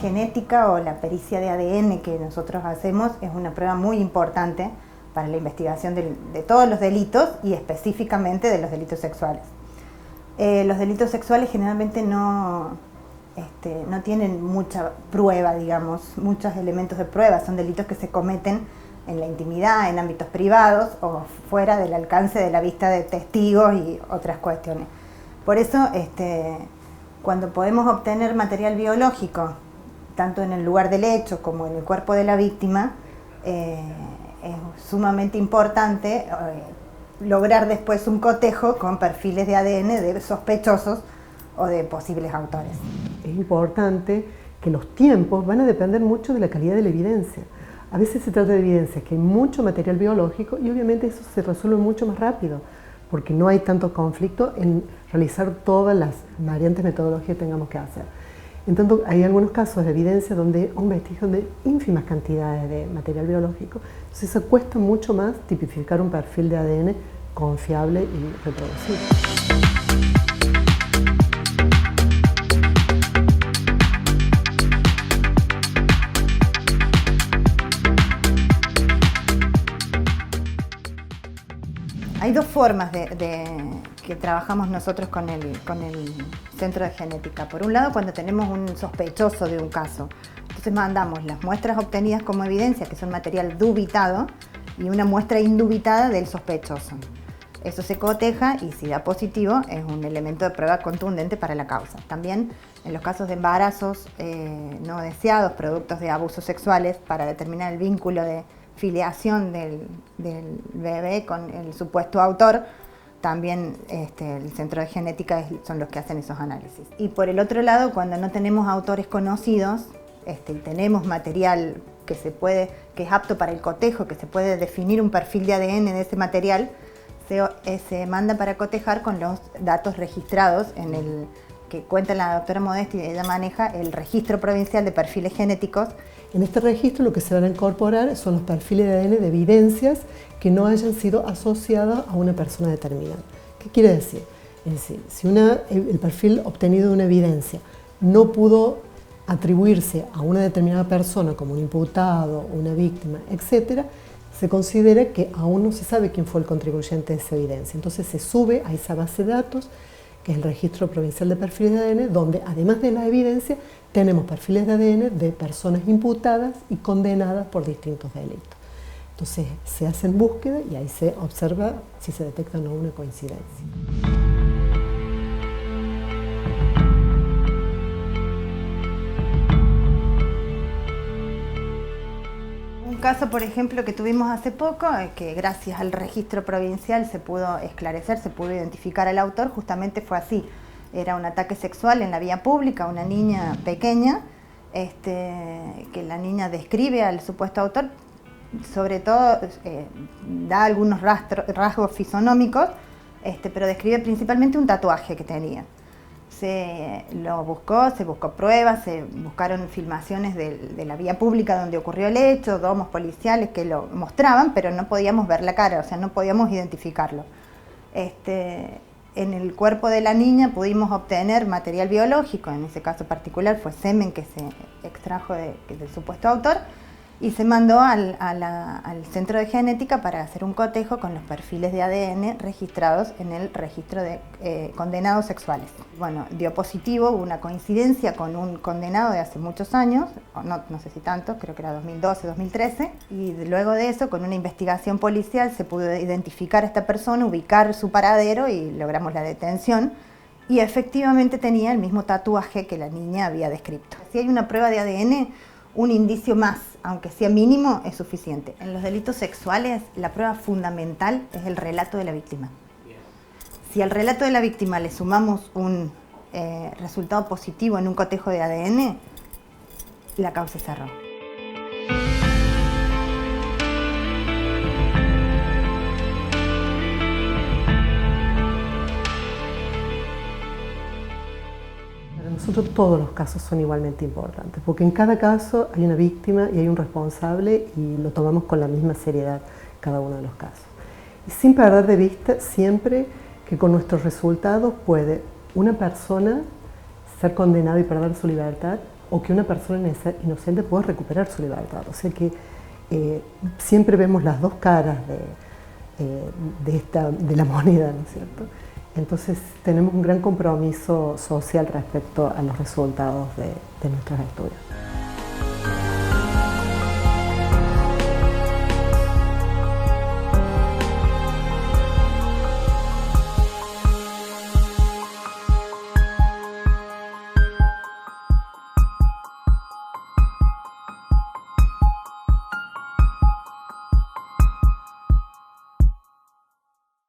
genética o la pericia de ADN que nosotros hacemos es una prueba muy importante para la investigación de todos los delitos y específicamente de los delitos sexuales. Los delitos sexuales generalmente no tienen mucha prueba, digamos, muchos elementos de prueba, son delitos que se cometen en la intimidad, en ámbitos privados o fuera del alcance de la vista de testigos y otras cuestiones. Por eso, cuando podemos obtener material biológico, tanto en el lugar del hecho como en el cuerpo de la víctima, es sumamente importante lograr después un cotejo con perfiles de ADN de sospechosos o de posibles autores. Es importante que los tiempos van a depender mucho de la calidad de la evidencia. A veces se trata de evidencias que hay mucho material biológico y obviamente eso se resuelve mucho más rápido, porque no hay tanto conflicto en realizar todas las variantes metodológicas que tengamos que hacer. En tanto, hay algunos casos de evidencia donde un vestigio de ínfimas cantidades de material biológico, entonces se cuesta mucho más tipificar un perfil de ADN confiable y reproducible. Hay dos formas que trabajamos nosotros con el Centro de Genética. Por un lado, cuando tenemos un sospechoso de un caso, entonces mandamos las muestras obtenidas como evidencia, que son material dubitado, y una muestra indubitada del sospechoso. Eso se coteja y si da positivo es un elemento de prueba contundente para la causa. También en los casos de embarazos no deseados, productos de abusos sexuales, para determinar el vínculo de filiación del bebé con el supuesto autor, también el Centro de Genética son los que hacen esos análisis. Y por el otro lado, cuando no tenemos autores conocidos, tenemos material que es apto para el cotejo, que se puede definir un perfil de ADN de ese material, se manda para cotejar con los datos registrados que cuenta la doctora Modesti, y ella maneja el Registro Provincial de Perfiles Genéticos. En este registro lo que se van a incorporar son los perfiles de ADN de evidencias que no hayan sido asociadas a una persona determinada. ¿Qué quiere decir? Es decir, si el perfil obtenido de una evidencia no pudo atribuirse a una determinada persona como un imputado, una víctima, etc., se considera que aún no se sabe quién fue el contribuyente de esa evidencia. Entonces se sube a esa base de datos, que es el Registro Provincial de Perfiles de ADN, donde además de la evidencia tenemos perfiles de ADN de personas imputadas y condenadas por distintos delitos. Entonces se hacen búsquedas y ahí se observa si se detecta o no una coincidencia. Un caso, por ejemplo, que tuvimos hace poco, que gracias al registro provincial se pudo esclarecer, se pudo identificar al autor, justamente fue así. Era un ataque sexual en la vía pública, una niña pequeña, que la niña describe al supuesto autor, sobre todo da algunos rasgos fisonómicos, pero describe principalmente un tatuaje que tenía. Se buscó pruebas, se buscaron filmaciones de la vía pública donde ocurrió el hecho, domos policiales que lo mostraban, pero no podíamos ver la cara, o sea, no podíamos identificarlo. En el cuerpo de la niña pudimos obtener material biológico, en ese caso particular fue semen que se extrajo del supuesto autor, y se mandó al Centro de Genética para hacer un cotejo con los perfiles de ADN registrados en el registro de condenados sexuales. Bueno, dio positivo, hubo una coincidencia con un condenado de hace muchos años, no sé si tanto, creo que era 2012, 2013, y luego de eso, con una investigación policial, se pudo identificar a esta persona, ubicar su paradero y logramos la detención. Y efectivamente tenía el mismo tatuaje que la niña había descrito. Si hay una prueba de ADN, un indicio más, aunque sea mínimo, es suficiente. En los delitos sexuales, la prueba fundamental es el relato de la víctima. Si al relato de la víctima le sumamos un resultado positivo en un cotejo de ADN, la causa se cerró. Nosotros todos los casos son igualmente importantes, porque en cada caso hay una víctima y hay un responsable y lo tomamos con la misma seriedad cada uno de los casos. Y sin perder de vista siempre que con nuestros resultados puede una persona ser condenada y perder su libertad o que una persona inocente puede recuperar su libertad. O sea que siempre vemos las dos caras de la moneda, ¿no es cierto? Entonces tenemos un gran compromiso social respecto a los resultados de nuestros estudios.